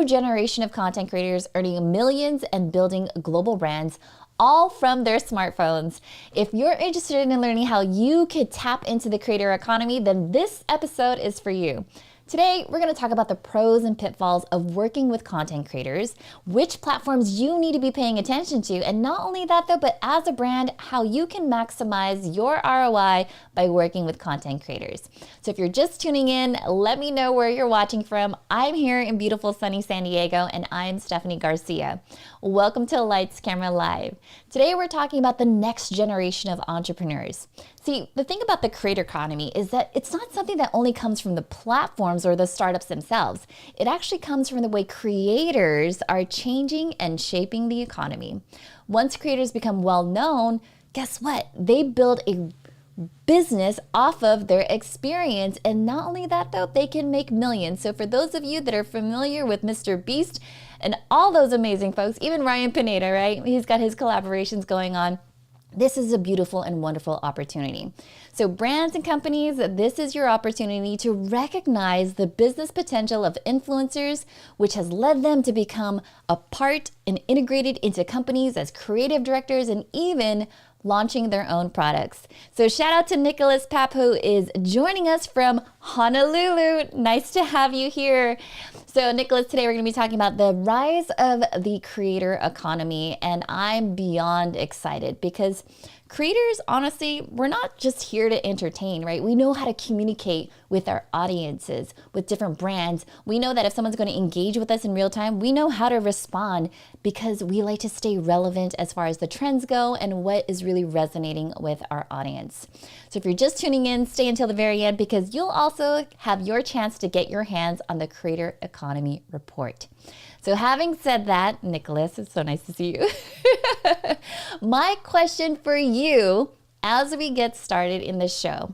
Generation of content creators earning millions and building global brands all from their smartphones. If you're interested in learning how you could tap into the creator economy, then this episode is for you. Today, we're going to talk about the pros and pitfalls of working with content creators, which platforms you need to be paying attention to, and not only that though, but as a brand, how you can maximize your ROI by working with content creators. So if you're just tuning in, let me know where you're watching from. I'm here in beautiful sunny San Diego, and I'm Stephanie Garcia. Welcome to Lights Camera Live. Today, we're talking about the next generation of entrepreneurs. See, the thing about the creator economy is that it's not something that only comes from the platforms or the startups themselves. It actually comes from the way creators are changing and shaping the economy. Once creators become well known, guess what? They build a business off of their experience. And not only that though, they can make millions. So for those of you that are familiar with Mr. Beast and all those amazing folks, even Ryan Pineda, right? He's got his collaborations going on. This is a beautiful and wonderful opportunity. So brands and companies, this is your opportunity to recognize the business potential of influencers, which has led them to become a part and integrated into companies as creative directors and even launching their own products. So shout out to Nicholas Papp, who is joining us from Honolulu. Nice to have you here. So Nicholas, today we're going to be talking about the rise of the creator economy, and I'm beyond excited because creators, honestly, we're not just here to entertain, right? We know how to communicate with our audiences, with different brands. We know that if someone's going to engage with us in real time, we know how to respond because we like to stay relevant as far as the trends go and what is really resonating with our audience. So if you're just tuning in, stay until the very end because you'll also have your chance to get your hands on the Creator Economy Report. So having said that, Nicholas, it's so nice to see you. My question for you as we get started in the show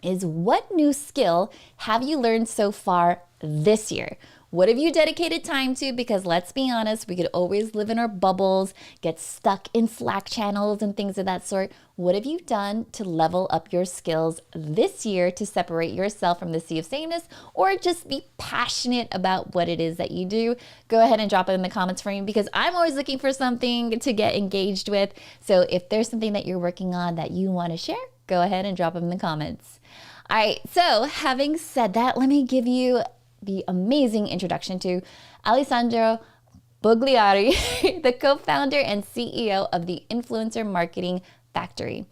is, what new skill have you learned so far this year? What have you dedicated time to? Because let's be honest, we could always live in our bubbles, get stuck in Slack channels and things of that sort. What have you done to level up your skills this year to separate yourself from the sea of sameness, or just be passionate about what it is that you do? Go ahead and drop it in the comments for me because I'm always looking for something to get engaged with. So if there's something that you're working on that you want to share, go ahead and drop them in the comments. All right, so having said that, let me give you the amazing introduction to Alessandro Bugliari, the co-founder and CEO of the Influencer Marketing Factory.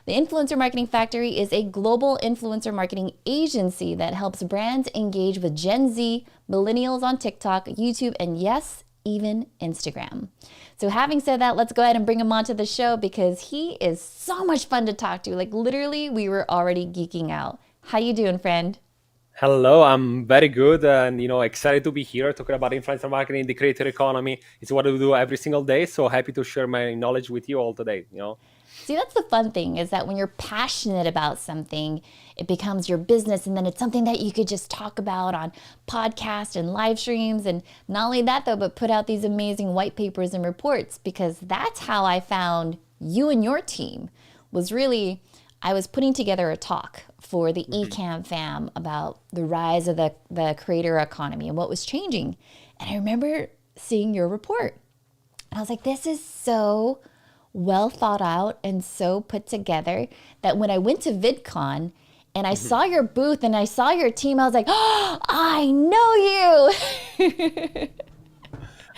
The Influencer Marketing Factory is a global influencer marketing agency that helps brands engage with Gen Z, millennials on TikTok, YouTube, and yes, even Instagram. So having said that, let's go ahead and bring him onto the show because he is so much fun to talk to. Like literally, we were already geeking out. How you doing, friend? Hello, I'm very good and excited to be here talking about influencer marketing, the creator economy. It's what I do every single day, so happy to share my knowledge with you all today. See, that's the fun thing is that when you're passionate about something, it becomes your business, and then it's something that you could just talk about on podcasts and live streams. And not only that though, but put out these amazing white papers and reports, because that's how I found you and your team. I was putting together a talk for the Ecamm fam about the rise of the creator economy and what was changing. And I remember seeing your report. And I was like, this is so well thought out and so put together that when I went to VidCon and I saw your booth and I saw your team, I was like, oh, I know you.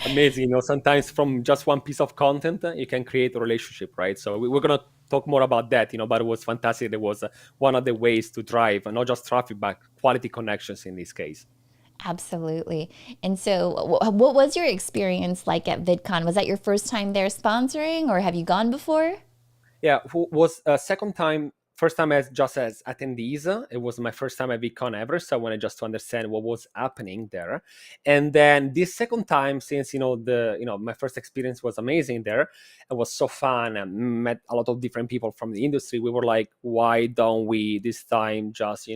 Amazing. Sometimes from just one piece of content, you can create a relationship, right? So we're going to talk more about that, but it was fantastic. It was one of the ways to drive, not just traffic, but quality connections in this case. Absolutely. And so what was your experience like at VidCon? Was that your first time there sponsoring, or have you gone before? Yeah, was first time as just as attendees. It was my first time at VidCon ever, so I wanted just to understand what was happening there. And then this second time, since my first experience was amazing there, it was so fun and met a lot of different people from the industry. We were like, why don't we this time just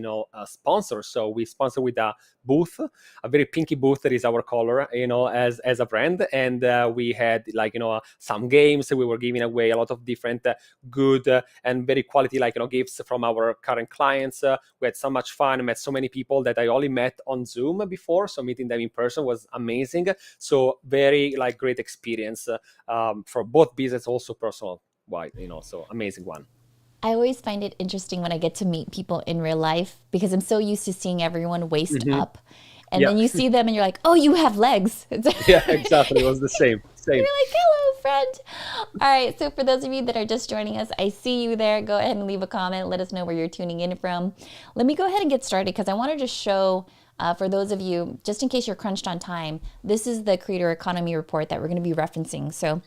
sponsor? So we sponsor with a booth, a very pinky booth that is our color, as a brand, and we had some games. We were giving away a lot of different good and very quality gifts from our current clients. We had so much fun, met so many people that I only met on Zoom before, so meeting them in person was amazing. So very like great experience for both business, also personal wide, so amazing one. I always find it interesting when I get to meet people in real life because I'm so used to seeing everyone waist Hmm. up. And Yeah. then you see them and you're like, oh, you have legs. You're like, Yeah, exactly. It was the same. hello, friend. All right. So, for those of you that are just joining us, I see you there. Go ahead and leave a comment. Let us know where you're tuning in from. Let me go ahead and get started because I wanted to show. For those of you, just in case you're crunched on time, this is the creator economy report that we're going to be referencing. So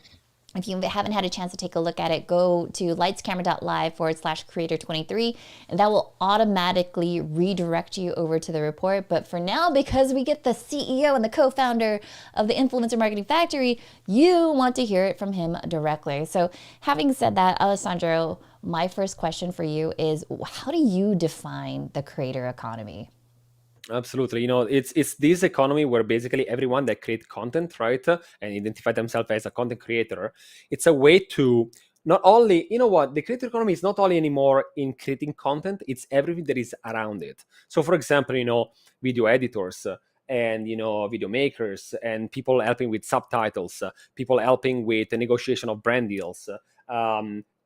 if you haven't had a chance to take a look at it, go to lightscamera.live/creator23, and that will automatically redirect you over to the report. But for now, because we get the CEO and the co-founder of the Influencer Marketing Factory, you want to hear it from him directly. So having said that, Alessandro, my first question for you is, how do you define the creator economy? Absolutely. It's this economy where basically everyone that create content, right, and identify themselves as a content creator, it's a way to not only, the creator economy is not only anymore in creating content, it's everything that is around it. So for example, video editors, and video makers, and people helping with subtitles, people helping with the negotiation of brand deals,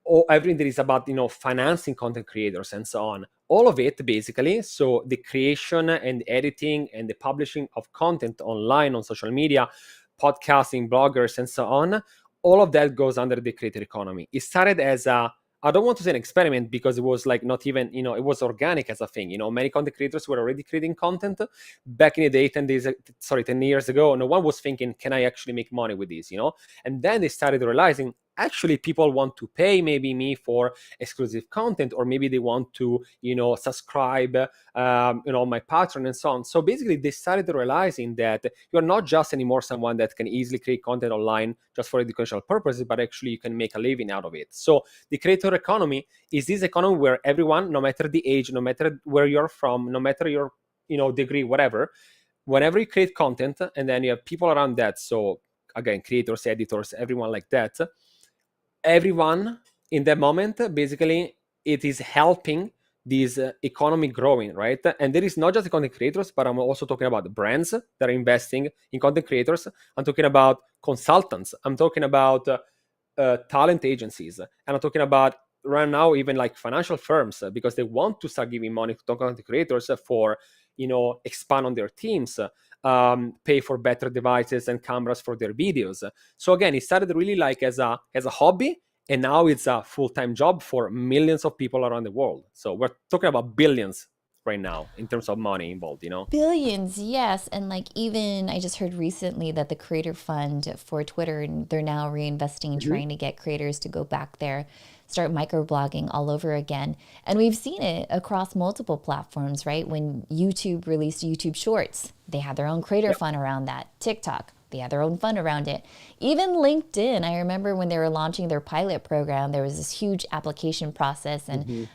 or everything that is about financing content creators and so on, all of it basically. So the creation and editing and the publishing of content online, on social media, podcasting, bloggers, and so on, all of that goes under the creator economy. It started as I don't want to say an experiment, because it was like not even, it was organic as a thing. Many content creators were already creating content back in the day, 10 years ago. No one was thinking, can I actually make money with this? And then they started realizing, actually people want to pay maybe me for exclusive content, or maybe they want to subscribe my Patreon and so on. So basically they started realizing that you're not just anymore someone that can easily create content online just for educational purposes, but actually you can make a living out of it. So the creator economy is this economy where everyone, no matter the age, no matter where you're from, no matter your degree, whatever, whenever you create content, and then you have people around that, so again, creators, editors, everyone like that, everyone in that moment, basically it is helping this economy growing, right? And there is not just the content creators, but I'm also talking about brands that are investing in content creators. I'm talking about consultants. I'm talking about talent agencies, and I'm talking about right now even like financial firms, because they want to start giving money to content creators for expand on their teams, pay for better devices and cameras for their videos. So again, it started really like as a hobby, and now it's a full-time job for millions of people around the world. So we're talking about billions right now in terms of money involved. Billions, yes. And like, even I just heard recently that the creator fund for Twitter, and they're now reinvesting and Mhm. trying to get creators to go back there, start microblogging all over again. And we've seen it across multiple platforms, right? When YouTube released YouTube Shorts, they had their own creator Yep. fund around that. TikTok, they had their own fund around it. Even LinkedIn, I remember when they were launching their pilot program, there was this huge application process, and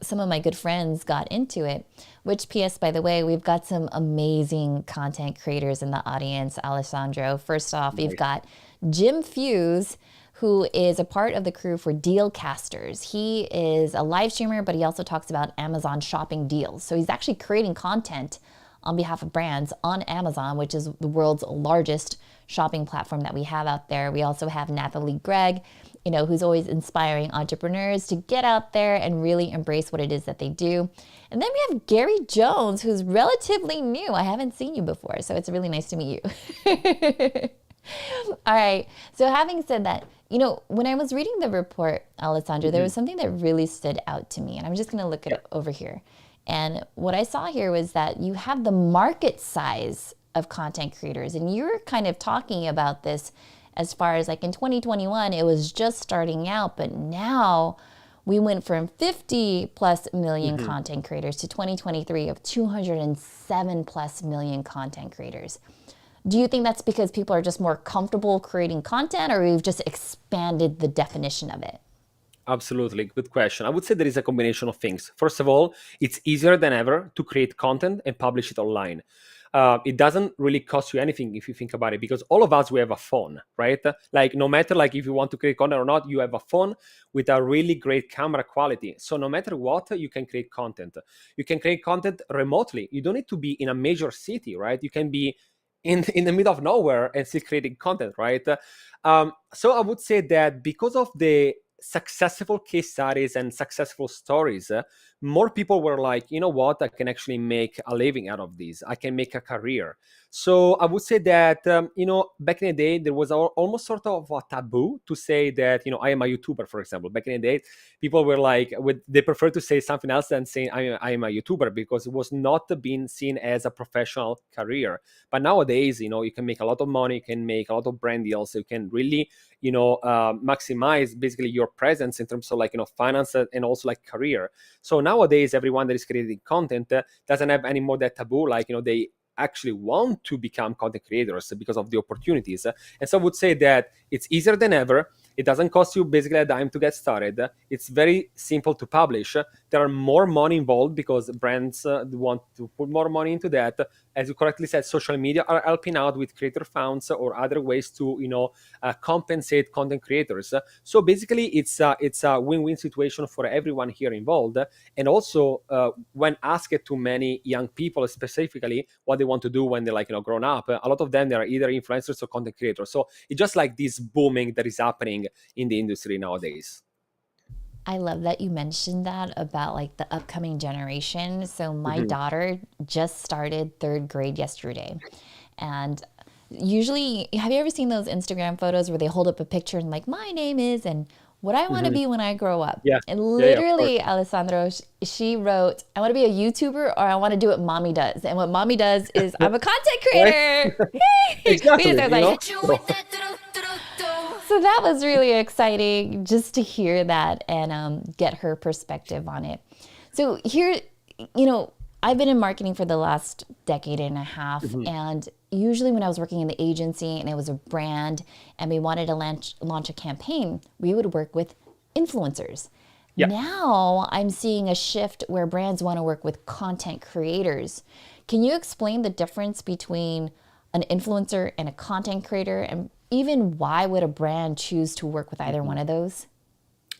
some of my good friends got into it. Which, P.S., by the way, we've got some amazing content creators in the audience, Alessandro. First off, we've Nice. got Jim Fuse, who is a part of the crew for Dealcasters. He is a live streamer, but he also talks about Amazon shopping deals. So he's actually creating content on behalf of brands on Amazon, which is the world's largest shopping platform that we have out there. We also have Nathalie Gregg, who's always inspiring entrepreneurs to get out there and really embrace what it is that they do. And then we have Gary Jones, who's relatively new. I haven't seen you before, so it's really nice to meet you. All right. So having said that, when I was reading the report, Alessandro, there was something that really stood out to me. And I'm just going to look it over here. And what I saw here was that you have the market size of content creators. And you're kind of talking about this as far as like in 2021, it was just starting out. But now we went from 50 plus million content creators to 2023 of 207 plus million content creators. Do you think that's because people are just more comfortable creating content, or we've just expanded the definition of it? Absolutely. Good question. I would say there is a combination of things. First of all, it's easier than ever to create content and publish it online. it doesn't really cost you anything if you think about it, because all of us, we have a phone, right? Like no matter like if you want to create content or not, you have a phone with a really great camera quality. So no matter what, you can create content. You can create content remotely. You don't need to be in a major city, right? You can be in the middle of nowhere and still creating content, right? So I would say that because of the successful case studies and successful stories, more people were like, you know what, I can actually make a living out of this. I can make a career. So I would say that, back in the day, there was almost sort of a taboo to say that, I am a YouTuber, for example. Back in the day, people were like, they prefer to say something else than saying I am a YouTuber, because it was not being seen as a professional career. But nowadays, you can make a lot of money, you can make a lot of brand deals, you can really, maximize basically your presence in terms of like, finance and also like career. So nowadays, everyone that is creating content doesn't have any more that taboo, like, they actually want to become content creators because of the opportunities. And so I would say that it's easier than ever. It doesn't cost you basically a dime to get started. It's very simple to publish. There are more money involved because brands want to put more money into that. As you correctly said, social media are helping out with creator funds or other ways to, compensate content creators. So basically, it's a win-win situation for everyone here involved. And also, when asked to many young people specifically what they want to do when they're like, grown up, a lot of them, they are either influencers or content creators. So it's just like this booming that is happening in the industry nowadays. I love that you mentioned that about like the upcoming generation. So my Mhm. daughter just started third grade yesterday. And usually, have you ever seen those Instagram photos where they hold up a picture and like, my name is, and what I want to Mhm. be when I grow up? Yeah, And yeah, of course. literally, Alessandro, she wrote, I want to be a YouTuber or I want to do what mommy does. And what mommy does is I'm a content Right? creator. We Exactly. just was like, So, so that was really exciting just to hear that and get her perspective on it. So here, you know, I've been in marketing for the last decade and a half, mhm. and usually when I was working in the agency and it was a brand and we wanted to launch a campaign, we would work with influencers. Yeah. Now I'm seeing a shift where brands want to work with content creators. Can you explain the difference between an influencer and a content creator, and even why would a brand choose to work with either Mhm. one of those?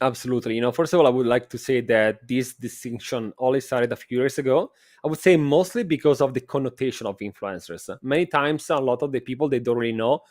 Absolutely. First of all, I would like to say that this distinction only started a few years ago. I would say mostly because of the connotation of influencers. Many times, a lot of the people, they don't really know,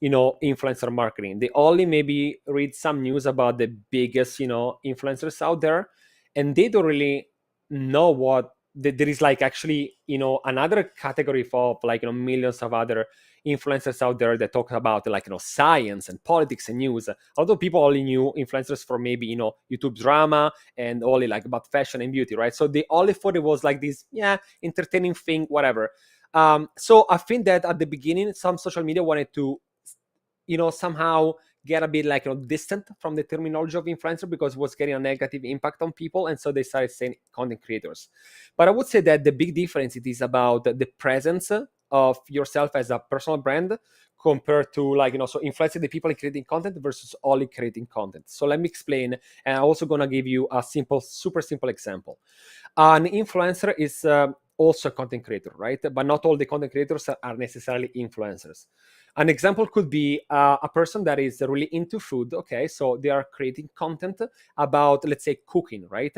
influencer marketing. They only maybe read some news about the biggest, influencers out there, and they don't really know what there is like actually, another category of like, millions of other influencers out there that talk about like, science and politics and news. A lot of people only knew influencers for maybe, YouTube drama and only like about fashion and beauty, right? So they only thought it was like this, yeah, entertaining thing, whatever. So I think that at the beginning, some social media wanted to, somehow get a bit like, distant from the terminology of influencer because it was getting a negative impact on people, and so they started saying content creators. But I would say that the big difference, it is about the presence of yourself as a personal brand compared to like, so influencing the people in creating content versus only creating content. So let me explain, and I'm also going to give you a simple, super simple example. An influencer is also a content creator, right? But not all the content creators are necessarily influencers. An example could be a person that is really into food. Okay, so they are creating content about, let's say, cooking, right?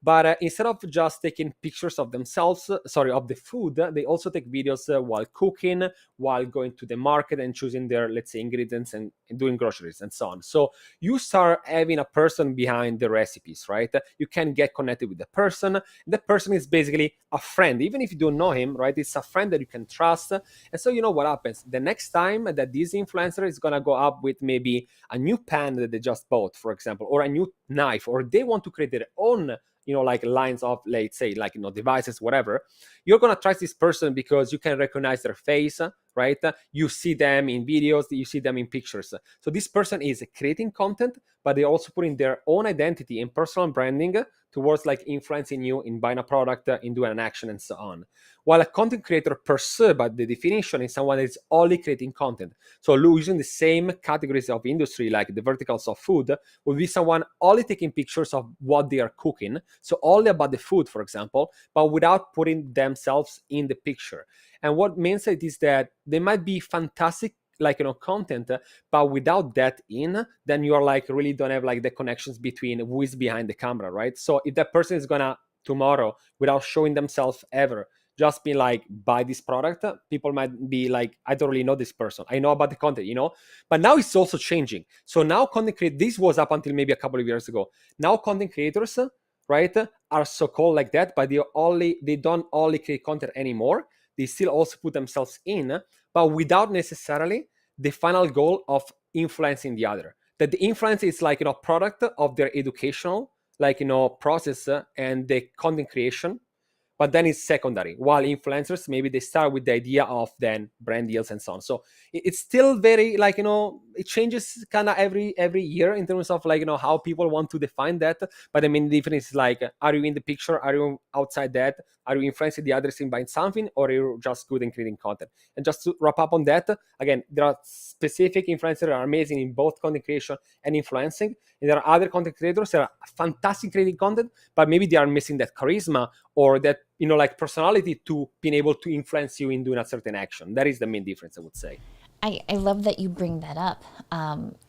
But instead of just taking pictures of themselves, sorry, of the food, they also take videos while cooking, while going to the market and choosing their, let's say, ingredients and doing groceries and so on. So you start having a person behind the recipes, right? You can get connected with the person. The person is basically a friend, even if you don't know him, right? It's a friend that you can trust. And so you know what happens the next time that this influencer is going to go up with maybe a new pan that they just bought, for example, or a new knife, or they want to create their own, like lines of, let's say, like, devices, whatever. You're going to trust this person because you can recognize their face, right? You see them in videos, you see them in pictures. So this person is creating content, but they're also putting their own identity and personal branding towards like influencing you in buying a product, in doing an action, and so on. While a content creator per se, by the definition, is someone that is only creating content. So using the same categories of industry, like the verticals of food, would be someone only taking pictures of what they are cooking. So only about the food, for example, but without putting themselves in the picture. And what means it is that they might be fantastic, like, content, but without that in, then you are like really don't have like the connections between who is behind the camera, right? So if that person is gonna tomorrow, without showing themselves ever, just be like, buy this product, people might be like, I don't really know this person, I know about the content, but now it's also changing. So now content create, this was up until maybe a couple of years ago. Now content creators, right, are so called like that, but they don't only create content anymore. They still also put themselves in, but without necessarily the final goal of influencing the other. That the influence is like, product of their educational, like, process, and the content creation, but then it's secondary. While influencers, maybe they start with the idea of then brand deals and so on. So it's still very like, it changes kind of every year in terms of like, how people want to define that. But I mean, the difference is like, are you in the picture? Are you outside that? Are you influencing the others in buying something, or are you just good in creating content? And just to wrap up on that, again, there are specific influencers that are amazing in both content creation and influencing. And there are other content creators that are fantastic creating content, but maybe they are missing that charisma or that, like personality to being able to influence you in doing a certain action. That is the main difference, I would say. I love that you bring that up.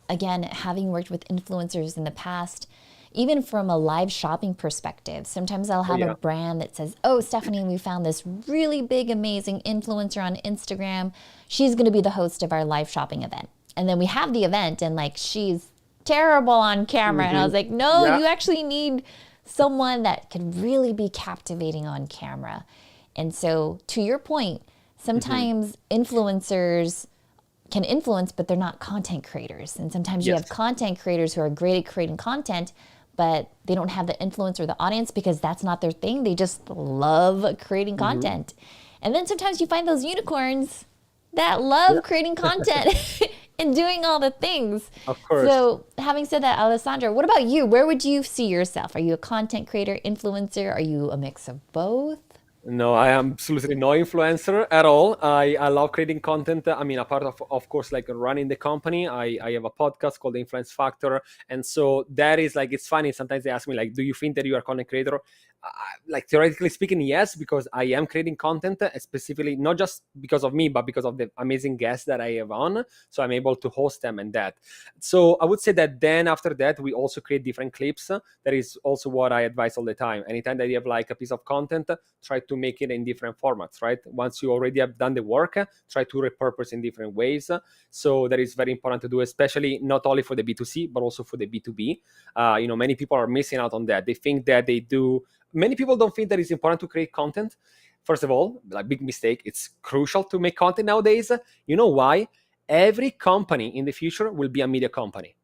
Again, having worked with influencers in the past, even from a live shopping perspective, sometimes I'll have a brand that says, oh, Stephanie, we found this really big, amazing influencer on Instagram. She's going to be the host of our live shopping event. And then we have the event and like, she's terrible on camera. And I was like, no, you actually need someone that can really be captivating on camera. And so to your point, sometimes influencers can influence, but they're not content creators. And sometimes you have content creators who are great at creating content, but they don't have the influence or the audience because that's not their thing. They just love creating content. And then sometimes you find those unicorns that love creating content and doing all the things. Of course. So having said that, Alessandro, what about you? Where would you see yourself? Are you a content creator, influencer? Are you a mix of both? No, I am absolutely no influencer at all. I love creating content. I mean, apart of course, like running the company, I have a podcast called The Influence Factor. And so that is like, it's funny. Sometimes they ask me like, do you think that you are a content creator? Like theoretically speaking, yes, because I am creating content, specifically not just because of me, but because of the amazing guests that I have on. So I'm able to host them and that. So I would say that then after that, we also create different clips. That is also what I advise all the time. Anytime that you have like a piece of content, try to make it in different formats, right? Once you already have done the work, try to repurpose in different ways. So that is very important to do, especially not only for the B2C, but also for the B2B. Many people are missing out on that. They think that many people don't think that it's important to create content. First of all, like big mistake, it's crucial to make content nowadays. You know why? Every company in the future will be a media company.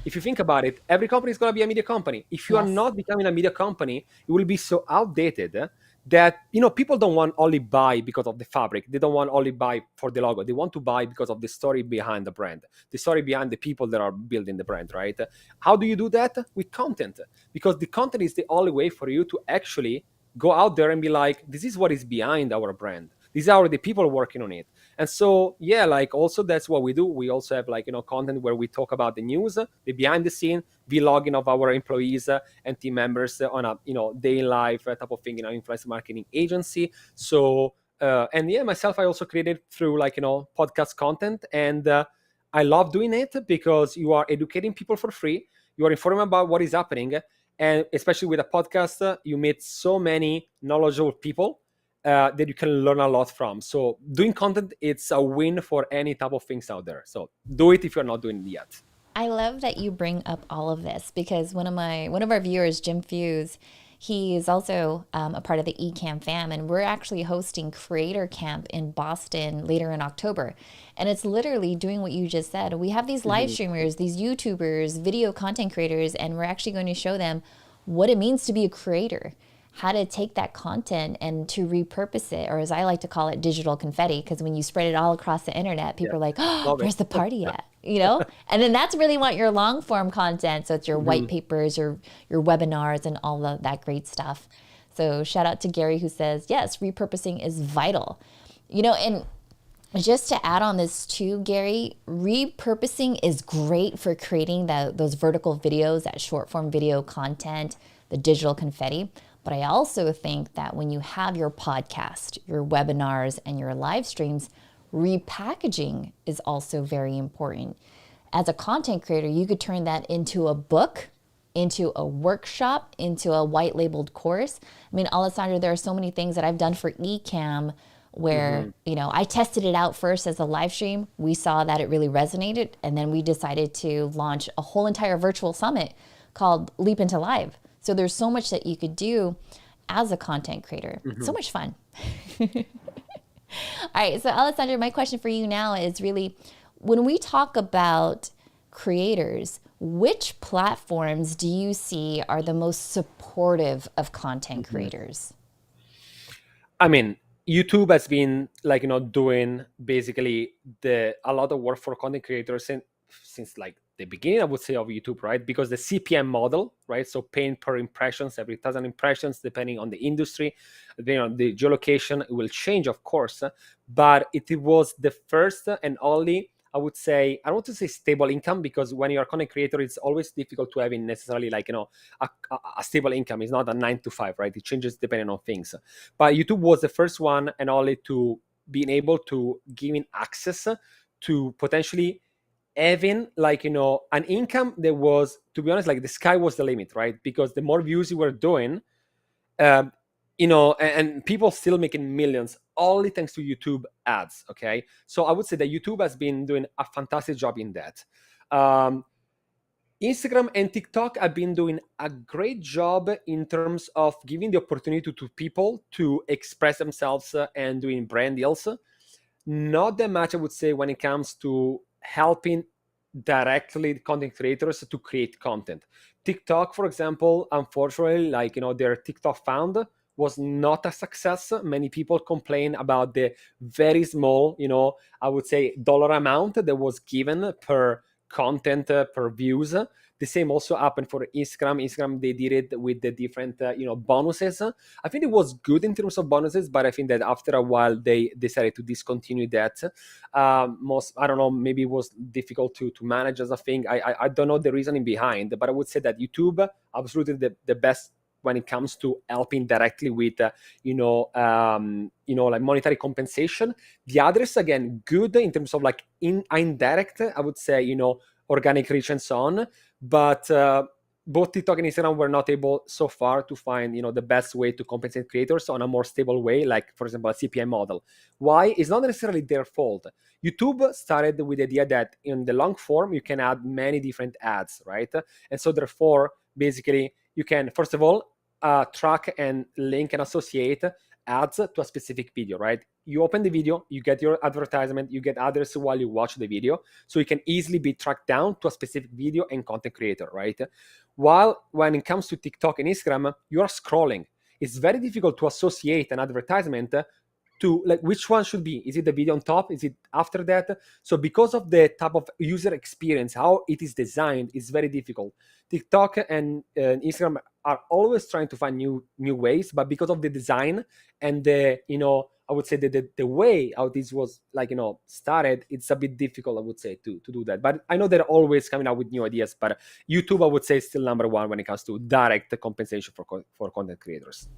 If you think about it, every company is going to be a media company. If you are not becoming a media company, it will be so outdated that, people don't want only buy because of the fabric. They don't want only buy for the logo. They want to buy because of the story behind the brand, the story behind the people that are building the brand, right? How do you do that? With content, because the content is the only way for you to actually go out there and be like, this is what is behind our brand. These are the people working on it. And so, like also that's what we do. We also have like, content where we talk about the news, the behind the scene, vlogging of our employees and team members on a, day in life type of thing in our influencer marketing agency. So, myself, I also created through like, podcast content. And I love doing it because you are educating people for free. You are informing about what is happening. And especially with a podcast, you meet so many knowledgeable people that you can learn a lot from. So doing content, it's a win for any type of things out there. So do it if you're not doing it yet. I love that you bring up all of this because one of our viewers, Jim Fuse, he is also a part of the eCam fam, and we're actually hosting Creator Camp in Boston later in October. And it's literally doing what you just said. We have these live streamers, these YouTubers, video content creators, and we're actually going to show them what it means to be a creator, how to take that content and to repurpose it, or as I like to call it, digital confetti, because when you spread it all across the internet, people are like, oh, where's the party at? And then that's really what your long form content. So it's your white papers, your webinars, and all of that great stuff. So shout out to Gary who says, yes, repurposing is vital. And just to add on this too, Gary, repurposing is great for creating those vertical videos, that short form video content, the digital confetti. But I also think that when you have your podcast, your webinars, and your live streams, repackaging is also very important. As a content creator, you could turn that into a book, into a workshop, into a white labeled course. I mean, Alessandra, there are so many things that I've done for eCam where, I tested it out first as a live stream. We saw that it really resonated. And then we decided to launch a whole entire virtual summit called Leap into Live. So there's so much that you could do as a content creator. So much fun. All right. So Alessandra, my question for you now is really, when we talk about creators, which platforms do you see are the most supportive of content creators? I mean, YouTube has been doing basically a lot of work for content creators since like the beginning, I would say, of YouTube, right? Because the CPM model, right? So paying per impressions, every 1,000 impressions, depending on the industry, depending on the geolocation, it will change, of course. But it was the first and only, I would say, I don't want to say stable income, because when you're a content creator, it's always difficult to have necessarily a stable income. It's not a 9 to 5, right? It changes depending on things. But YouTube was the first one and only to being able to giving access to potentially having an income that was, to be honest, like the sky was the limit, right? Because the more views you were doing, and people still making millions only thanks to YouTube ads. Okay, so I would say that YouTube has been doing a fantastic job in that. Instagram and TikTok have been doing a great job in terms of giving the opportunity to people to express themselves and doing brand deals. Not that much, I would say, when it comes to helping directly content creators to create content. TikTok, for example, unfortunately, their TikTok found was not a success. Many people complain about the very small, I would say, dollar amount that was given per content, per views. The same also happened for Instagram. They did it with the different bonuses. I think it was good in terms of bonuses, but I think that after a while they decided to discontinue that. I don't know, maybe it was difficult to manage as a thing. I don't know the reasoning behind, but I would say that YouTube absolutely the best when it comes to helping directly with like monetary compensation. The others, again, good in terms of like indirect, I would say, organic reach and so on. But both TikTok and Instagram were not able so far to find the best way to compensate creators on a more stable way, like for example a CPM model. Why? It's not necessarily their fault. YouTube started with the idea that in the long form you can add many different ads, right? And so therefore basically you can first of all track and link and associate ads to a specific video, right? You open the video, you get your advertisement, you get others while you watch the video, so you can easily be tracked down to a specific video and content creator, right? While when it comes to TikTok and Instagram, you are scrolling. It's very difficult to associate an advertisement to like which one should be. Is it the video on top? Is it after that? So because of the type of user experience, how it is designed, is very difficult. TikTok and Instagram are always trying to find new ways, but because of the design and the I would say the way how this was started, it's a bit difficult, I would say, to do that. But I know they're always coming out with new ideas. But YouTube, I would say, is still number one when it comes to direct compensation for content creators.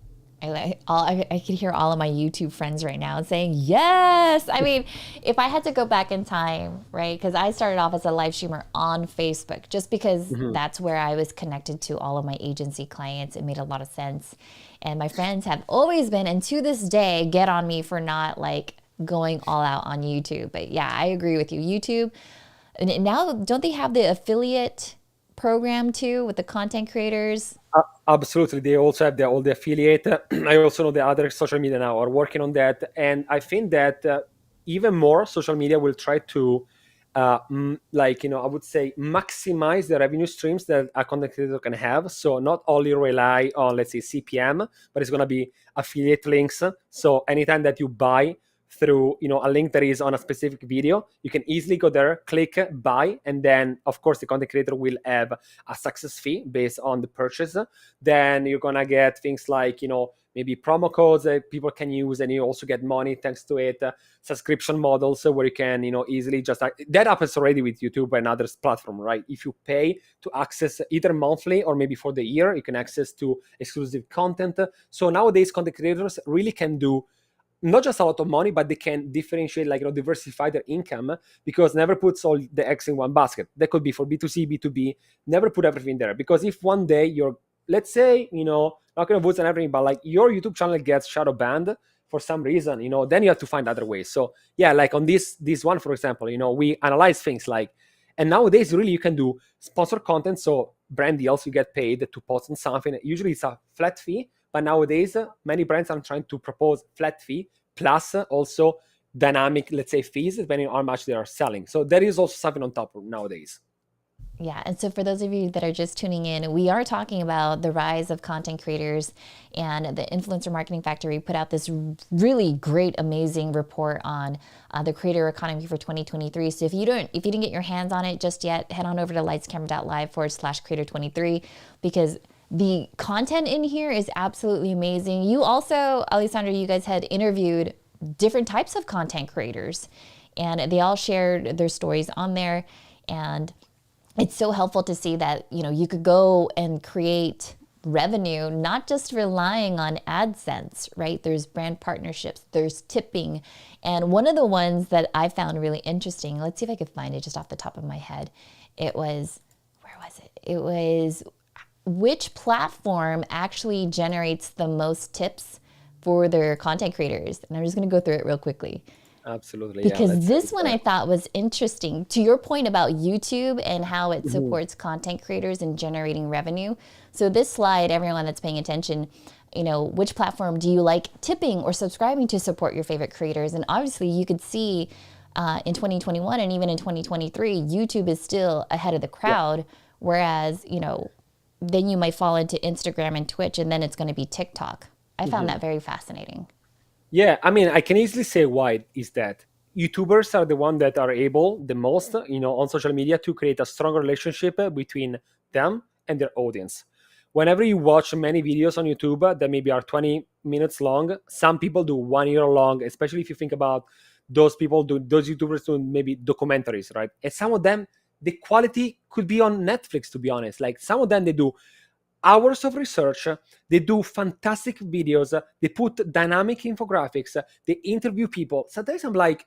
I could hear all of my YouTube friends right now saying, yes. I mean, if I had to go back in time, right? Because I started off as a live streamer on Facebook, just because that's where I was connected to all of my agency clients. It made a lot of sense. And my friends have always been, and to this day, get on me for not going all out on YouTube. But yeah, I agree with you. YouTube, and now don't they have the affiliate program too with the content creators? Absolutely. They also have all the affiliate. I also know the other social media now are working on that. And I think that even more social media will try to, I would say, maximize the revenue streams that a content creator can have. So not only rely on, let's say, CPM, but it's going to be affiliate links. So anytime that you buy through a link that is on a specific video, you can easily go there, click buy, and then of course the content creator will have a success fee based on the purchase. Then you're gonna get things like maybe promo codes that people can use, and you also get money thanks to it. Subscription models where you can easily just that happens already with YouTube and others platform, right? If you pay to access either monthly or maybe for the year, you can access to exclusive content. So nowadays content creators really can do not just a lot of money, but they can differentiate, diversify their income, because never puts all the eggs in one basket. That could be for B2C, B2B. Never put everything there, because if one day you're, let's say, not gonna vote and everything, but like your YouTube channel gets shadow banned for some reason, then you have to find other ways. So yeah, like on this one, for example, we analyze things like, and nowadays really you can do sponsor content, so brand deals, you get paid to post on something. Usually it's a flat fee, but nowadays many brands are trying to propose flat fee plus also dynamic, let's say, fees depending on how much they are selling. So there is also something on top nowadays. Yeah, and so for those of you that are just tuning in, we are talking about the rise of content creators and the Influencer Marketing Factory put out this really great, amazing report on the creator economy for 2023. So if you didn't get your hands on it just yet, head on over to lightscamera.live/creator23, because the content in here is absolutely amazing. You also, Alessandra, you guys had interviewed different types of content creators, and they all shared their stories on there. And it's so helpful to see that, you could go and create revenue, not just relying on AdSense, right? There's brand partnerships, there's tipping. And one of the ones that I found really interesting, let's see if I could find it just off the top of my head. Where was it? It was, which platform actually generates the most tips for their content creators? And I'm just going to go through it real quickly. Absolutely. Because this one I thought was interesting. To your point about YouTube and how it supports content creators and generating revenue. So this slide, everyone that's paying attention, which platform do you like tipping or subscribing to support your favorite creators? And obviously you could see in 2021 and even in 2023, YouTube is still ahead of the crowd. Whereas, then you might fall into Instagram and Twitch, and then it's going to be TikTok. I found that very fascinating. Yeah, I mean, I can easily say why is that. YouTubers are the ones that are able the most, on social media to create a stronger relationship between them and their audience. Whenever you watch many videos on YouTube that maybe are 20 minutes long, some people do 1 year long, especially if you think about those YouTubers doing maybe documentaries, right? And some of them, the quality could be on Netflix, to be honest. Like some of them, they do hours of research, they do fantastic videos, they put dynamic infographics, they interview people. Sometimes I'm like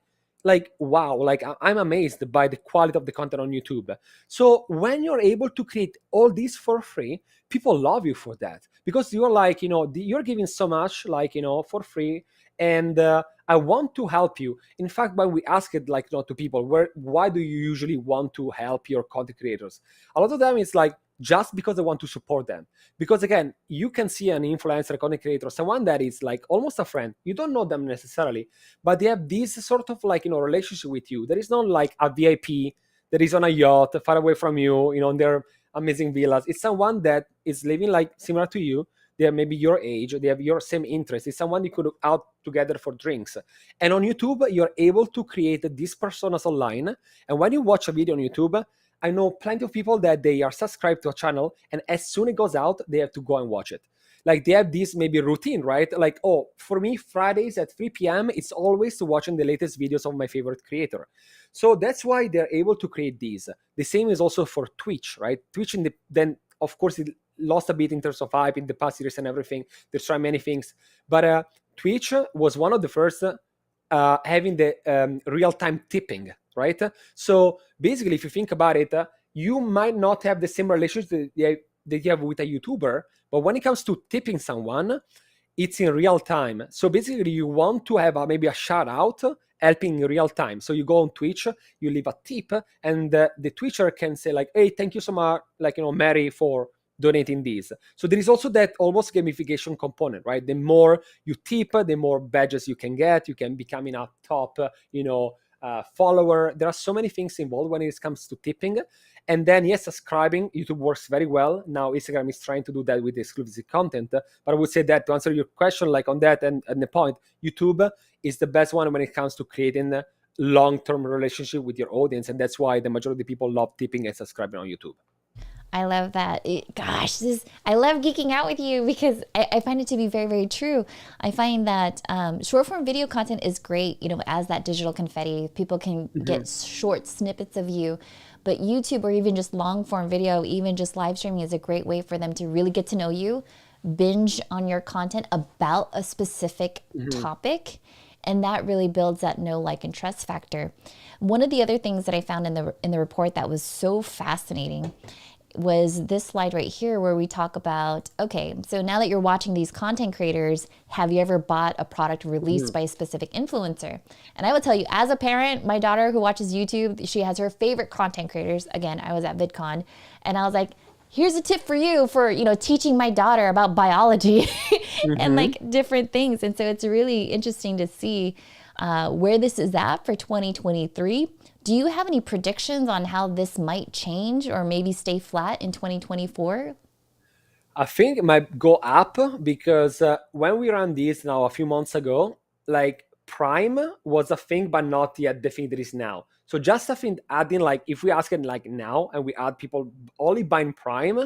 wow, like I'm amazed by the quality of the content on YouTube. So when you're able to create all this for free, people love you for that, because you're like, you're giving so much, like, for free, and I want to help you. In fact, when we ask it, like, to people, why do you usually want to help your content creators? A lot of them is like, just because I want to support them. Because again, you can see an influencer, content creator, someone that is like almost a friend. You don't know them necessarily, but they have this sort of like, relationship with you. There is not like a VIP that is on a yacht far away from you, in their amazing villas. It's someone that is living like similar to you. They have maybe your age, they have your same interest. It's someone you could look out together for drinks. And on YouTube, you're able to create these personas online. And when you watch a video on YouTube, I know plenty of people that they are subscribed to a channel, and as soon as it goes out, they have to go and watch it. Like they have this maybe routine, right? Like, oh, for me, Fridays at 3 p.m., it's always watching the latest videos of my favorite creator. So that's why they're able to create these. The same is also for Twitch, right? Twitch, then of course, it lost a bit in terms of hype in the past years and everything. They're trying many things. But Twitch was one of the first having the real-time tipping, right? So basically, if you think about it, you might not have the same relationship that you have with a YouTuber, but when it comes to tipping someone, it's in real time. So basically, you want to have maybe a shout out helping in real time. So you go on Twitch, you leave a tip, and the Twitcher can say like, hey, thank you so much, like, Mary, for donating these. So there is also that almost gamification component, right? The more you tip, the more badges you can get. You can become in a top, follower. There are so many things involved when it comes to tipping. And then, yes, subscribing, YouTube works very well. Now Instagram is trying to do that with exclusive content. But I would say that to answer your question, like on that and the point, YouTube is the best one when it comes to creating a long-term relationship with your audience. And that's why the majority of people love tipping and subscribing on YouTube. I love that. I love geeking out with you because I find it to be very, very true. I find that short form video content is great, as that digital confetti. People can get short snippets of you. But YouTube or even just long form video, even just live streaming is a great way for them to really get to know you, binge on your content about a specific topic. And that really builds that know, like, and trust factor. One of the other things that I found in the report that was so fascinating was this slide right here where we talk about, okay, so now that you're watching these content creators, have you ever bought a product released by a specific influencer? And I will tell you, as a parent, my daughter who watches YouTube, she has her favorite content creators. Again, I was at VidCon and I was like, here's a tip for you for, teaching my daughter about biology and like different things. And so it's really interesting to see where this is at for 2023. Do you have any predictions on how this might change or maybe stay flat in 2024? I think it might go up because when we ran this now a few months ago, like Prime was a thing, but not yet the thing that is now. So just I think adding, like, if we ask it like now and we add people only buying Prime,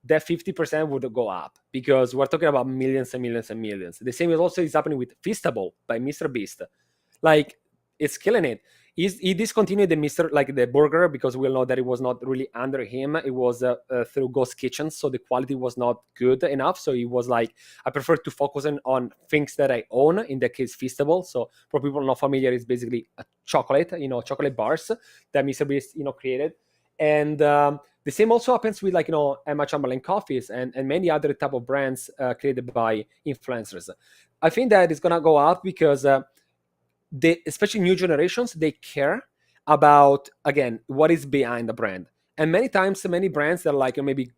that 50% would go up because we're talking about millions and millions and millions. The same is also happening with Feastable by Mr. Beast. Like, it's killing it. He discontinued the the burger because we all know that it was not really under him. It was through Ghost Kitchen, so the quality was not good enough. So he was like, I prefer to focus on things that I own. In that case, Feastable. So for people not familiar, it's basically a chocolate, chocolate bars that Mr. Beast, created. And the same also happens with Emma Chamberlain coffees and many other type of brands created by influencers. I think that it's gonna go up because especially new generations, they care about, again, what is behind the brand. And many times, many brands that are like maybe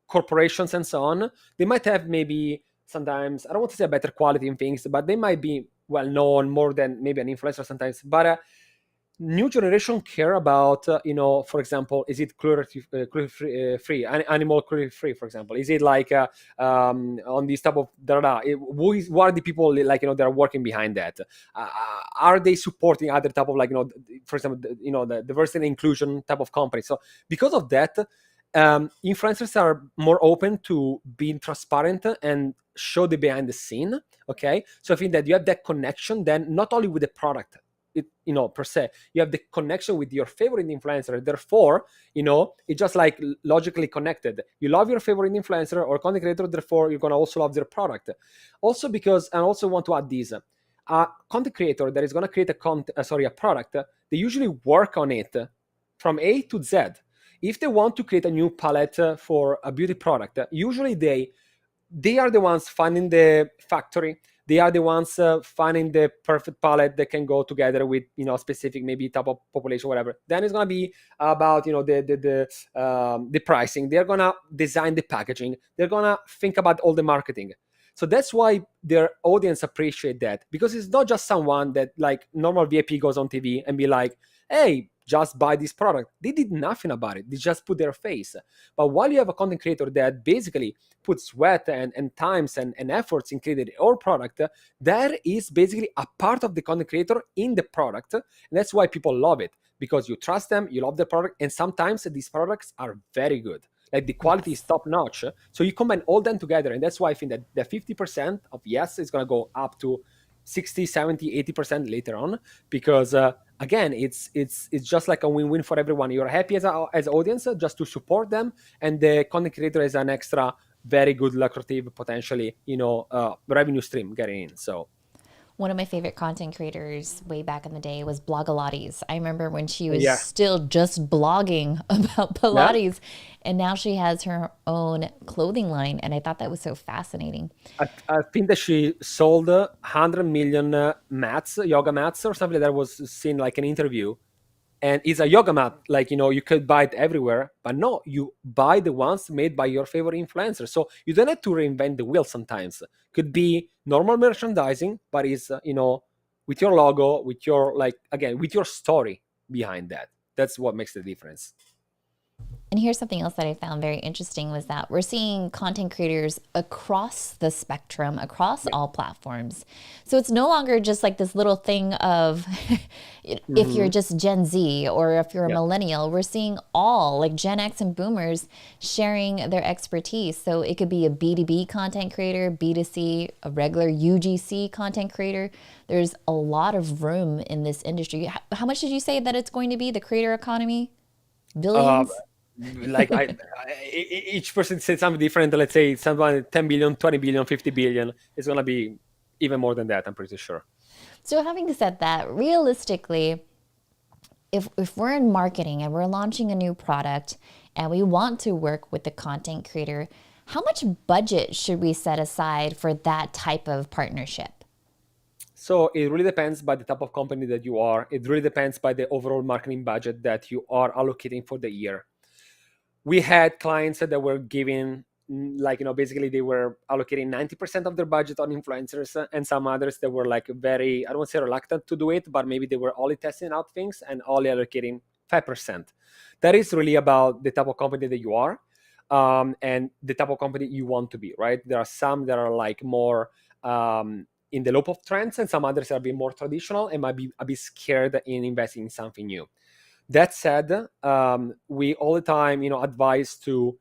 corporations and so on, they might have maybe sometimes, I don't want to say better quality in things, but they might be well known more than maybe an influencer sometimes. But new generation care about, for example, is it cruelty free, animal cruelty free, for example? Is it like on this type of who are the people that are working behind that? Are they supporting other type of for example, the diversity and inclusion type of company? So because of that, influencers are more open to being transparent and show the behind the scene. Okay, so I think that you have that connection then not only with the product, per se, you have the connection with your favorite influencer. Therefore, it's just like logically connected. You love your favorite influencer or content creator, therefore you're gonna also love their product. Also because, and I also want to add this, a content creator that is gonna create a product, they usually work on it from A to Z. If they want to create a new palette for a beauty product, usually they are the ones finding the factory. They are the ones finding the perfect palette that can go together with specific maybe type of population, whatever. Then it's gonna be about the pricing. They're gonna design the packaging. They're gonna think about all the marketing. So that's why their audience appreciate that, because it's not just someone that like normal VIP goes on TV and be like, hey, just buy this product. They did nothing about it. They just put their face. But while you have a content creator that basically puts sweat and times and efforts in creating your product, that is basically a part of the content creator in the product. And that's why people love it, because you trust them, you love the product, and sometimes these products are very good. Like the quality is top notch. So you combine all them together. And that's why I think that the 50% of yes is going to go up to 60, 70, 80% later on, because again, it's just like a win-win for everyone. You're happy as an audience just to support them, and the content creator is an extra very good lucrative potentially revenue stream getting in. So one of my favorite content creators way back in the day was Blogilates. I remember when she was yeah. still just blogging about Pilates, and now she has her own clothing line, and I thought that was so fascinating. I think that she sold 100 million mats, yoga mats or something that was seen like an interview. And it's a yoga mat, like, you could buy it everywhere, but no, you buy the ones made by your favorite influencer. So you don't have to reinvent the wheel sometimes. Could be normal merchandising, but it's, with your logo, with your, like, again, with your story behind that. That's what makes the difference. And here's something else that I found very interesting was that we're seeing content creators across the spectrum, across all platforms. So it's no longer just like this little thing of if you're Mm-hmm. just Gen Z or if you're a Yeah. millennial, we're seeing all like Gen X and boomers sharing their expertise. So it could be a B2B content creator, B2C, a regular UGC content creator. There's a lot of room in this industry. How much did you say that it's going to be, the creator economy? Uh, Billions? like each person said something different. Let's say someone 10 billion, 20 billion, 50 billion. It's gonna be even more than that, I'm pretty sure. So, having said that, realistically, if we're in marketing and we're launching a new product and we want to work with the content creator, how much budget should we set aside for that type of partnership? So it really depends by the type of company that you are. It really depends by the overall marketing budget that you are allocating for the year. We had clients that were giving, like, basically they were allocating 90% of their budget on influencers, and some others that were like very, I don't want to say reluctant to do it, but maybe they were only testing out things and only allocating 5%. That is really about the type of company that you are, and the type of company you want to be, right? There are some that are like more in the loop of trends, and some others are being more traditional and might be a bit scared in investing in something new. That said, we all the time, advise to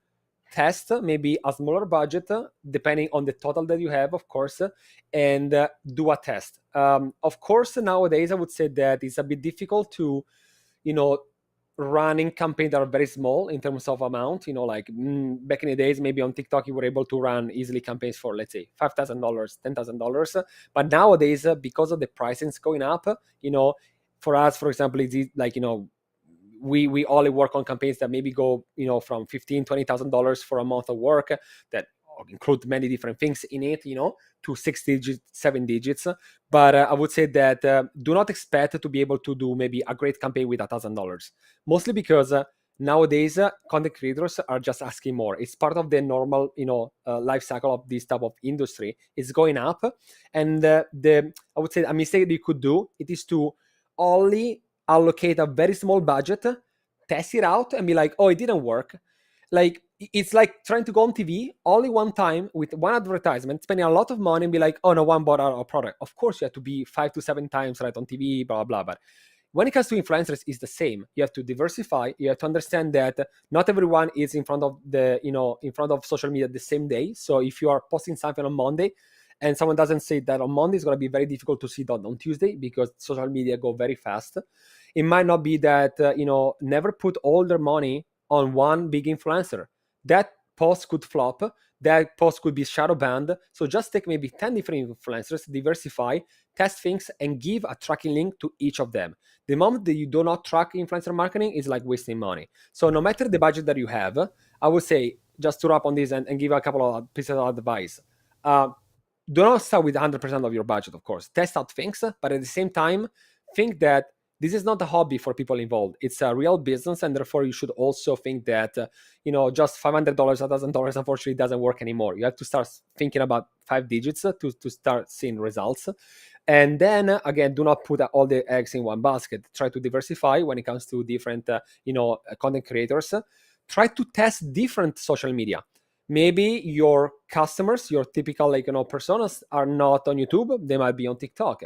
test maybe a smaller budget, depending on the total that you have, of course, and do a test. Of course, nowadays I would say that it's a bit difficult to, you know, running campaigns that are very small in terms of amount. Like, back in the days, maybe on TikTok you were able to run easily campaigns for, let's say, $5,000, $10,000. But nowadays, because of the pricings going up, for us, for example, it's like, we only work on campaigns that maybe go, from $15,000, $20,000 for a month of work, that include many different things in it, to 6 digits, 7 digits. But I would say that do not expect to be able to do maybe a great campaign with $1,000, mostly because nowadays content creators are just asking more. It's part of the normal, life cycle of this type of industry. It's going up, and the I would say a mistake that you could do, it is to only allocate a very small budget, test it out, and be like, oh, it didn't work. Like, it's like trying to go on TV only one time with one advertisement, spending a lot of money, and be like, oh, no one bought our product. Of course, you have to be 5 to 7 times right on TV, blah blah blah. But when it comes to influencers, it's the same. You have to diversify. You have to understand that not everyone is in front of social media the same day. So if you are posting something on Monday and someone doesn't say that on Monday, it's going to be very difficult to see that on Tuesday, because social media go very fast. It might not be that never put all their money on one big influencer. That post could flop. That post could be shadow banned. So just take maybe 10 different influencers, diversify, test things, and give a tracking link to each of them. The moment that you do not track influencer marketing is like wasting money. So no matter the budget that you have, I would say, just to wrap on this and give a couple of pieces of advice. Uh, do not start with 100% of your budget, of course. Test out things, but at the same time, think that this is not a hobby for people involved. It's a real business, and therefore you should also think that just $500, $1,000, unfortunately, doesn't work anymore. You have to start thinking about 5 digits to start seeing results. And then again, do not put all the eggs in one basket. Try to diversify when it comes to different content creators. Try to test different social media. Maybe your customers, your typical personas, are not on YouTube. They might be on TikTok,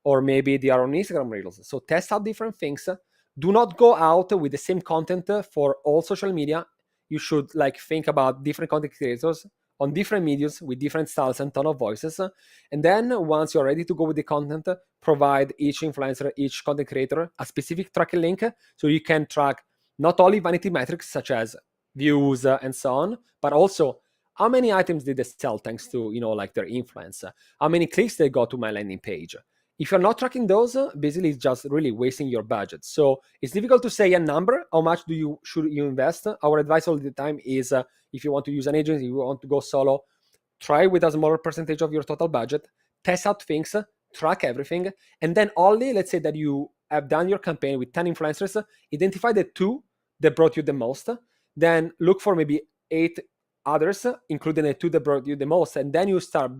or maybe they are on Instagram Reels. So test out different things. Do not go out with the same content for all social media. You should think about different content creators on different mediums with different styles and tone of voices. And then once you're ready to go with the content, provide each influencer, each content creator a specific tracking link, so you can track not only vanity metrics such as views and so on, but also how many items did they sell thanks to their influence, how many clicks they got to my landing page. If you're not tracking those, basically it's just really wasting your budget. So it's difficult to say a number. How much should you invest? Our advice all the time is, if you want to use an agency, if you want to go solo, try with a smaller percentage of your total budget, test out things, track everything, and then only, let's say that you have done your campaign with 10 influencers, identify the 2 that brought you the most, then look for maybe 8 others, including the 2 that brought you the most, and then you start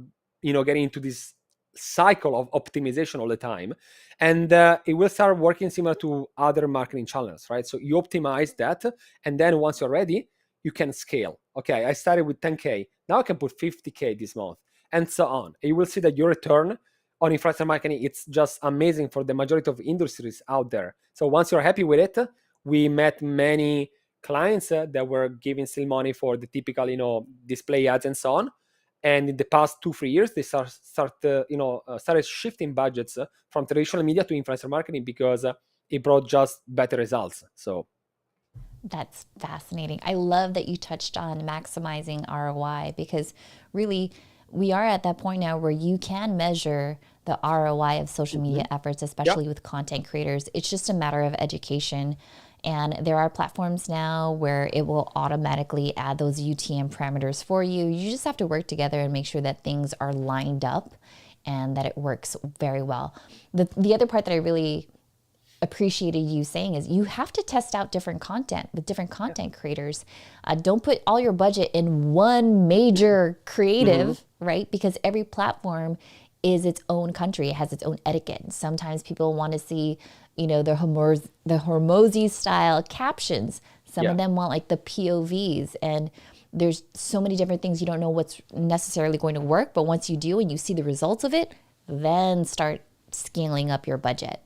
getting into this cycle of optimization all the time, and it will start working similar to other marketing channels, right? So you optimize that, and then once you're ready, you can scale. Okay, I started with 10K, now I can put 50K this month, and so on. And you will see that your return on influencer marketing, it's just amazing for the majority of industries out there. So once you're happy with it, we met many clients that were giving still money for the typical, display ads and so on. And in the past 2-3 years, they started shifting budgets from traditional media to influencer marketing because it brought just better results. So That's fascinating. I love that you touched on maximizing ROI, because really we are at that point now where you can measure the ROI of social media efforts, especially with content creators. It's just a matter of education. And there are platforms now where it will automatically add those UTM parameters for you. You just have to work together and make sure that things are lined up and that it works very well. The other part that I really appreciated you saying is you have to test out different content with different content creators. Don't put all your budget in one major creative, right? Because every platform is its own country. It has its own etiquette. Sometimes people want to see, the Hormozy style captions. Some of them want like the POVs, and there's so many different things. You don't know what's necessarily going to work, but once you do and you see the results of it, then start scaling up your budget.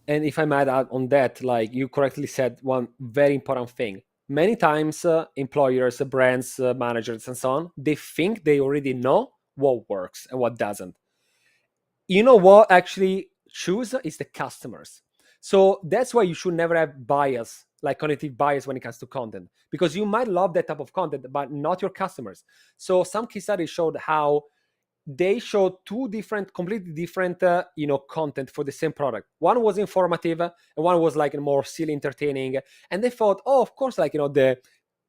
And if I might add on that, like you correctly said, one very important thing. Many times, employers, brands, managers, and so on, they think they already know what works and what doesn't. What actually choose is the customers. So that's why you should never have bias, like cognitive bias when it comes to content, because you might love that type of content, but not your customers. So some case studies showed how they showed two completely different, content for the same product. One was informative, and one was like more silly, entertaining. And they thought, oh, of course, like, the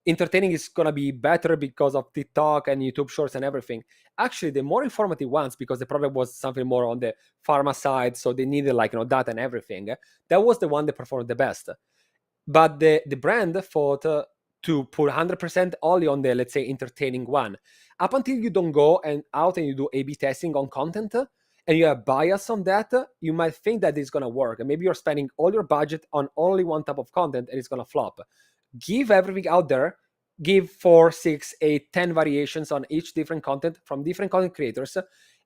entertaining is gonna be better because of TikTok and YouTube Shorts and everything. Actually, the more informative ones, because the product was something more on the pharma side, so they needed like, data and everything. That was the one that performed the best. But the brand thought to put 100% only on the, let's say, entertaining one. Up until you don't go out and you do A/B testing on content, and you have bias on that, you might think that it's gonna work. And maybe you're spending all your budget on only one type of content and it's gonna flop. Give everything out there. Give 4, 6, 8, 10 variations on each different content from different content creators,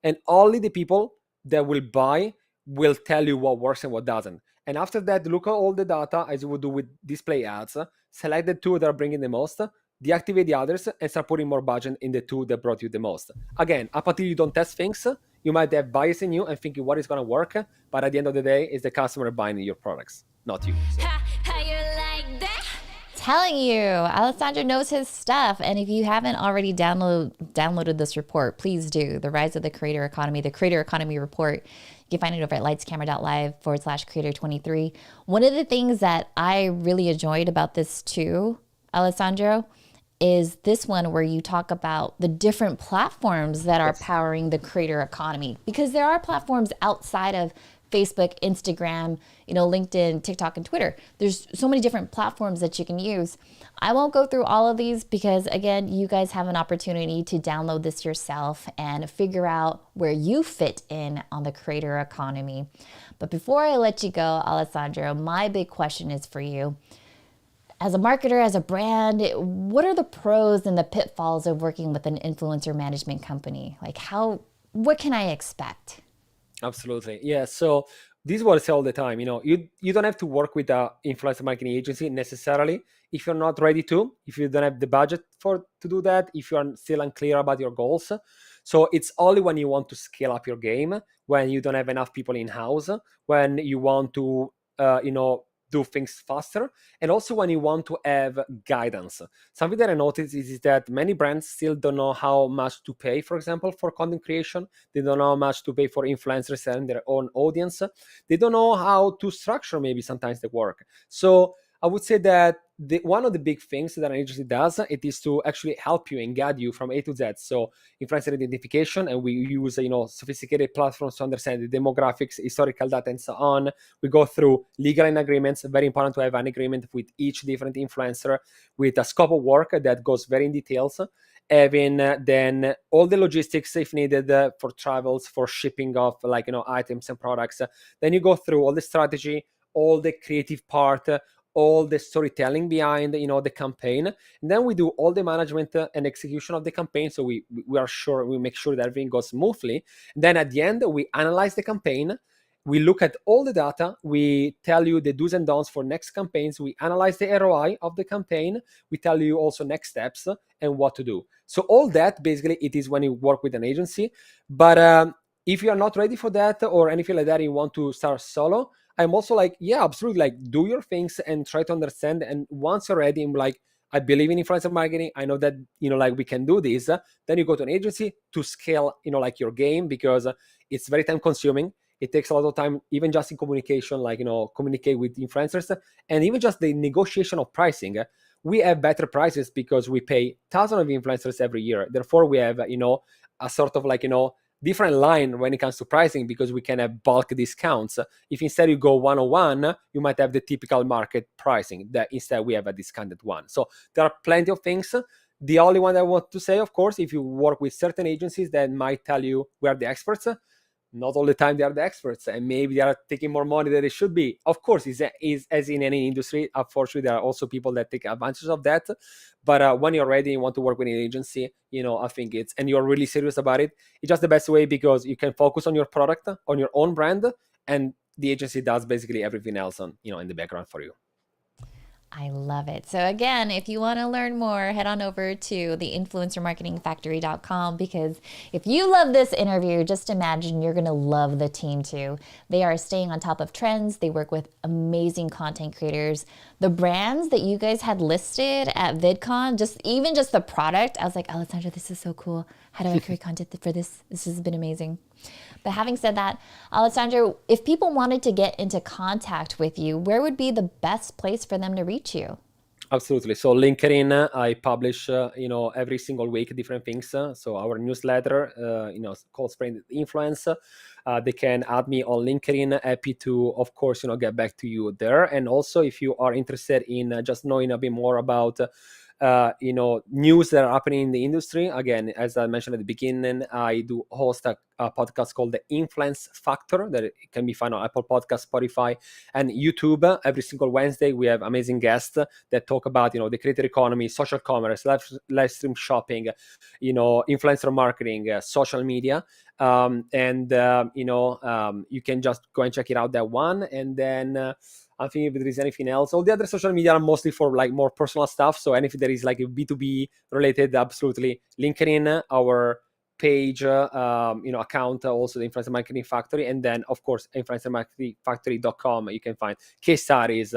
and only the people that will buy will tell you what works and what doesn't. And after that, look at all the data as you would do with display ads. Select the two that are bringing the most, deactivate the others, and start putting more budget in the two that brought you the most. Again, up until you don't test things, you might have bias in you and thinking what is going to work, but at the end of the day, it's the customer buying your products, not you. So. How you like that? Telling you, Alessandro knows his stuff. And if you haven't already downloaded this report, please do. The Rise of the Creator Economy, the Creator Economy Report. You can find it over at lightscamera.live/creator23. One of the things that I really enjoyed about this too, Alessandro, is this one where you talk about the different platforms that are powering the creator economy. Because there are platforms outside of Facebook, Instagram, LinkedIn, TikTok, and Twitter. There's so many different platforms that you can use. I won't go through all of these because, again, you guys have an opportunity to download this yourself and figure out where you fit in on the creator economy. But before I let you go, Alessandro, my big question is for you. As a marketer, as a brand, what are the pros and the pitfalls of working with an influencer management company? Like what can I expect? Absolutely. Yeah. So this is what I say all the time. You don't have to work with an influencer marketing agency necessarily if you're not ready to, if you don't have the budget to do that, if you're still unclear about your goals. So it's only when you want to scale up your game, when you don't have enough people in-house, when you want to, do things faster, and also when you want to have guidance. Something that I noticed is that many brands still don't know how much to pay, for example, for content creation. They don't know how much to pay for influencers and their own audience. They don't know how to structure maybe sometimes the work. So I would say that one of the big things that an agency does, it is to actually help you and guide you from A to Z. So influencer identification, and we use sophisticated platforms to understand the demographics, historical data, and so on. We go through legal and agreements. Very important to have an agreement with each different influencer, with a scope of work that goes very in details. Having then all the logistics if needed for travels, for shipping of items and products. Then you go through all the strategy, all the creative part, all the storytelling behind the campaign, and then we do all the management and execution of the campaign. So we make sure that everything goes smoothly. And then at the end, we analyze the campaign. We look at all the data. We tell you the do's and don'ts for next campaigns. We analyze the ROI of the campaign. We tell you also next steps and what to do. So all that, basically, it is when you work with an agency. But if you are not ready for that or anything like that, you want to start solo, I'm also like, yeah, absolutely. Like, do your things and try to understand. And once you're ready, I'm like, I believe in influencer marketing. I know that, we can do this. Then you go to an agency to scale, your game, because it's very time consuming. It takes a lot of time, even just in communication, communicate with influencers, and even just the negotiation of pricing. We have better prices because we pay thousands of influencers every year. Therefore, we have, a sort of different line when it comes to pricing, because we can have bulk discounts. If instead you go one-on-one, you might have the typical market pricing, that instead we have a discounted one. So there are plenty of things. The only one I want to say, of course, if you work with certain agencies that might tell you we are the experts, not all the time they are the experts, and maybe they are taking more money than they should be. Of course, is as in any industry. Unfortunately, there are also people that take advantage of that. But when you're ready and want to work with an agency, I think and you're really serious about it, it's just the best way, because you can focus on your product, on your own brand, and the agency does basically everything else in the background for you. I love it. So again, if you want to learn more, head on over to the influencermarketingfactory.com, because if you love this interview, just imagine you're going to love the team too. They are staying on top of trends. They work with amazing content creators. The brands that you guys had listed at VidCon, just the product, I was like, Alessandra, this is so cool. How do I create content for this? This has been amazing. But having said that, Alessandro, if people wanted to get into contact with you, where would be the best place for them to reach you? Absolutely. So LinkedIn, I publish, every single week different things. So our newsletter, called Spreading Influence. They can add me on LinkedIn. Happy to, of course, get back to you there. And also, if you are interested in just knowing a bit more about news that are happening in the industry. Again, as I mentioned at the beginning, I do host a podcast called The Influence Factor that can be found on Apple Podcasts, Spotify, and YouTube. Every single Wednesday, we have amazing guests that talk about, the creator economy, social commerce, live stream shopping, influencer marketing, social media. You can just go and check it out, that one. And then I think if there is anything else, all the other social media are mostly for more personal stuff. So anything that is a B2B related, absolutely. LinkedIn, our page, account, also the Influencer Marketing Factory. And then, of course, influencermarketingfactory.com. You can find case studies,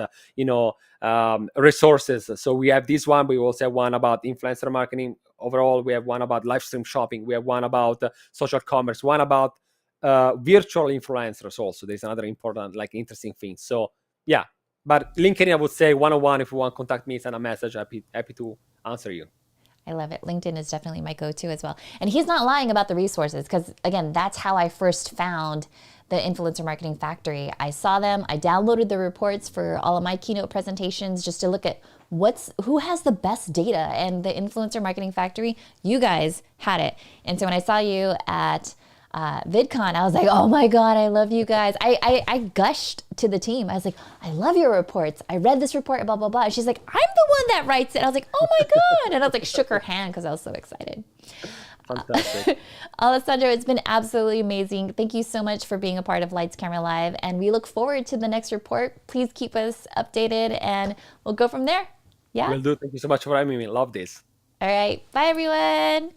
resources. So we have this one, but we also have one about influencer marketing overall. We have one about live stream shopping. We have one about social commerce, one about virtual influencers also. There's another important, interesting thing. So yeah, but LinkedIn, I would say 101. If you want to contact me, send a message. Happy to answer you. I love it. LinkedIn is definitely my go-to as well. And he's not lying about the resources, because again, that's how I first found the Influencer Marketing Factory. I saw them, I downloaded the reports for all of my keynote presentations just to look at who has the best data, and the Influencer Marketing Factory, you guys had it. And so when I saw you at VidCon, I was like, oh my God, I love you guys. I gushed to the team. I was like, I love your reports. I read this report, blah, blah, blah. And she's like, I'm the one that writes it. I was like, oh my God. And I was like, shook her hand because I was so excited. Fantastic. Alessandro, it's been absolutely amazing. Thank you so much for being a part of Lights Camera Live. And we look forward to the next report. Please keep us updated and we'll go from there. Yeah. Will do. Thank you so much for having me. Love this. All right. Bye, everyone.